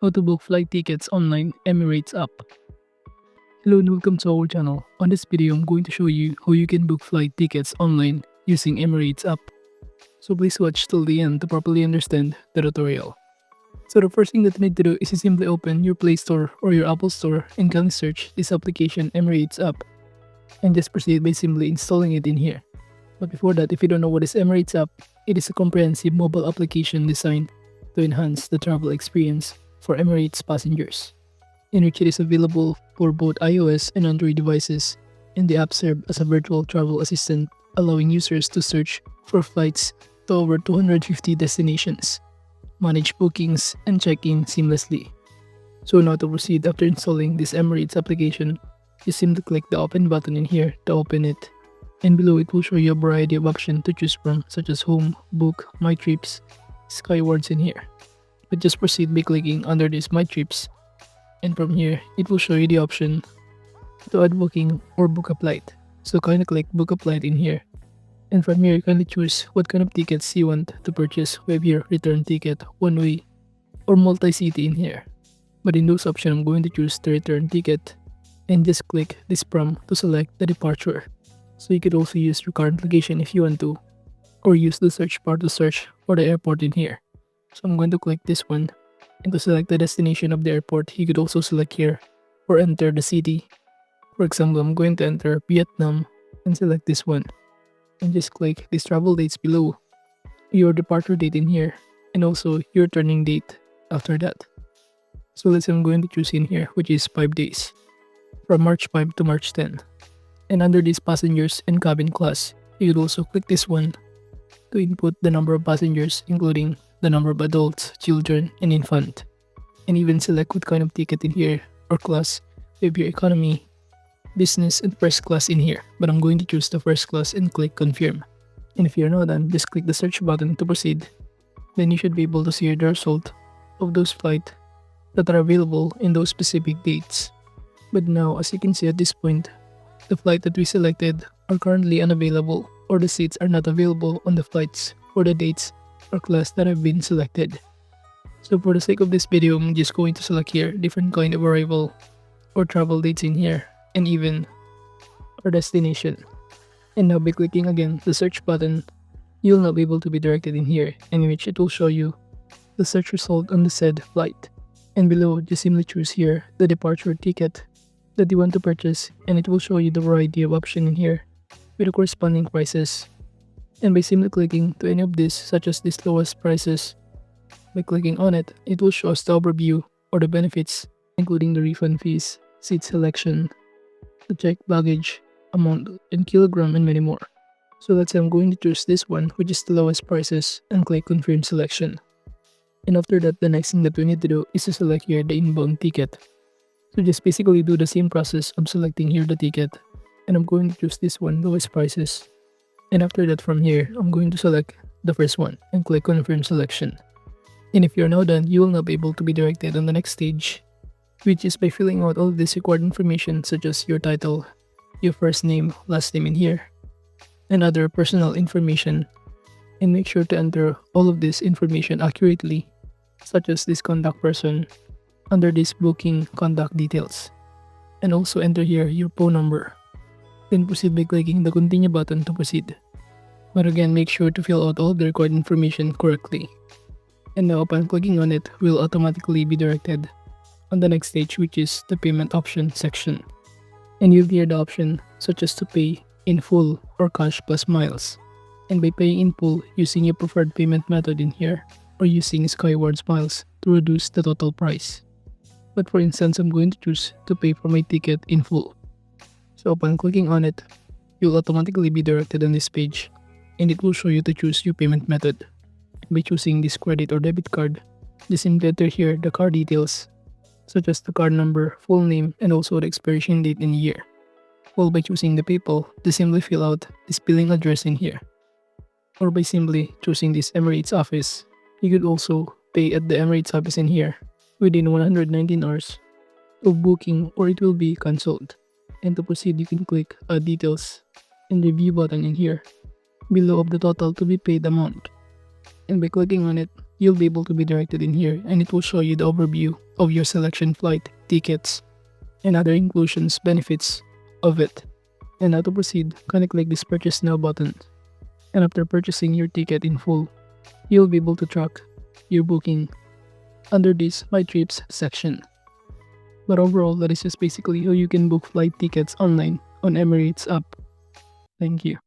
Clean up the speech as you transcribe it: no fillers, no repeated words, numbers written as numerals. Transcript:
How to book flight tickets online, Emirates app. Hello and welcome to our channel. On this video, I'm going to show you how you can book flight tickets online using Emirates app. So please watch till the end to properly understand the tutorial. So the first thing that you need to do is to simply open your Play Store or your Apple Store and kindly search this application Emirates app. And just proceed by simply installing it in here. But before that, if you don't know what is Emirates app, it is a comprehensive mobile application designed to enhance the travel experience for Emirates passengers, in which it is available for both iOS and Android devices, and the app serves as a virtual travel assistant, allowing users to search for flights to over 250 destinations, manage bookings, and check in seamlessly. So now to proceed, after installing this Emirates application, you simply click the open button in here to open it, and below it will show you a variety of options to choose from, such as home, book, my trips, skywards in here. But just proceed by clicking under this my trips, and from here it will show you the option to add booking or book a flight. So kindly click book a flight in here, and from here you kindly choose what kind of tickets you want to purchase. We have here return ticket, one way, or multi-city in here. But in those options, I'm going to choose the return ticket, and just click this prompt to select the departure. So you could also use your current location if you want to, or use the search bar to search for the airport in here. So I'm going to click this one, and to select the destination of the airport, you could also select here or enter the city. For example, I'm going to enter Vietnam and select this one, and just click these travel dates below, your departure date in here, and also your returning date after that. So let's say I'm going to choose in here, which is 5 days, from March 5 to March 10. And under this passengers and cabin class, you could also click this one to input the number of passengers, including the number of adults, children, and infant. And even select what kind of ticket in here or class. We have your economy, business, and first class in here. But I'm going to choose the first class and click confirm. And if you're not done, just click the search button to proceed. Then you should be able to see the result of those flights that are available in those specific dates. But now, as you can see at this point, the flight that we selected are currently unavailable, or the seats are not available on the flights or the dates or class that have been selected. So for the sake of this video, I'm just going to select here different kind of arrival or travel dates in here, and even our destination. And now by clicking again the search button, you'll now be able to be directed in here, in which it will show you the search result on the said flight. And below, just simply choose here the departure ticket that you want to purchase, and it will show you the variety of options in here with the corresponding prices. And by simply clicking to any of these, such as this lowest prices, by clicking on it, it will show us the overview or the benefits, including the refund fees, seat selection, the checked baggage, amount in kilogram, and many more. So let's say I'm going to choose this one, which is the lowest prices, and click confirm selection. And after that, the next thing that we need to do is to select here the inbound ticket. So just basically do the same process of selecting here the ticket, and I'm going to choose this one, lowest prices. And after that, from here, I'm going to select the first one and click confirm selection. And if you're now done, you will now be able to be directed on the next stage, which is by filling out all of this required information, such as your title, your first name, last name in here, and other personal information. And make sure to enter all of this information accurately, such as this contact person, under this booking contact details, and also enter here your phone number. Then proceed by clicking the continue button to proceed. But again, make sure to fill out all the required information correctly. And now upon clicking on it, we'll automatically be directed on the next stage, which is the payment option section. And you'll hear the option such as to pay in full or cash plus miles. And by paying in full, using your preferred payment method in here, or using Skywards miles to reduce the total price. But for instance, I'm going to choose to pay for my ticket in full. So upon clicking on it, you'll automatically be directed on this page, and it will show you to choose your payment method. By choosing this credit or debit card, just simply enter here the card details, such as the card number, full name, and also the expiration date and year. While by choosing the PayPal, just simply fill out this billing address in here. Or by simply choosing this Emirates office, you could also pay at the Emirates office in here within 119 hours of booking, or it will be cancelled. And to proceed, you can click add details and review button in here below of the total to be paid amount. And by clicking on it, you'll be able to be directed in here, and it will show you the overview of your selection flight tickets and other inclusions benefits of it. And now to proceed, kindly click this purchase now button. And after purchasing your ticket in full, you'll be able to track your booking under this My Trips section. But overall, that is just basically how you can book flight tickets online on Emirates app. Thank you.